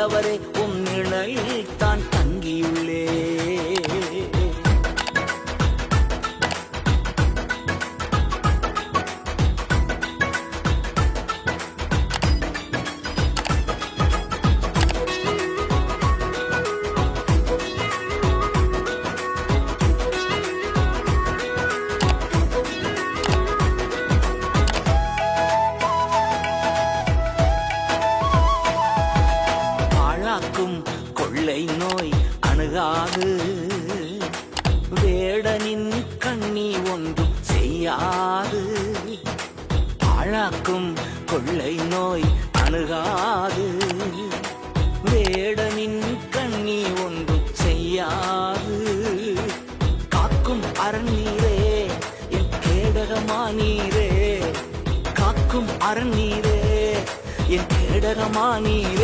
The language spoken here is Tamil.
வல்லவரே உம் நிழலில் தான் தங்கியுள்ளே. கொள்ளை நோய் அணுகாது, வேடனின் கண்ணி ஒன்றும் செய்யாது. பாழாக்கும் கொள்ளை நோய் அணுகாது, வேடனின் கண்ணி ஒன்றும் செய்யாது. காக்கும் அரண்நீரே என் கேடகமானீரே, காக்கும் அரண்நீரே என் கேடகமானீரே.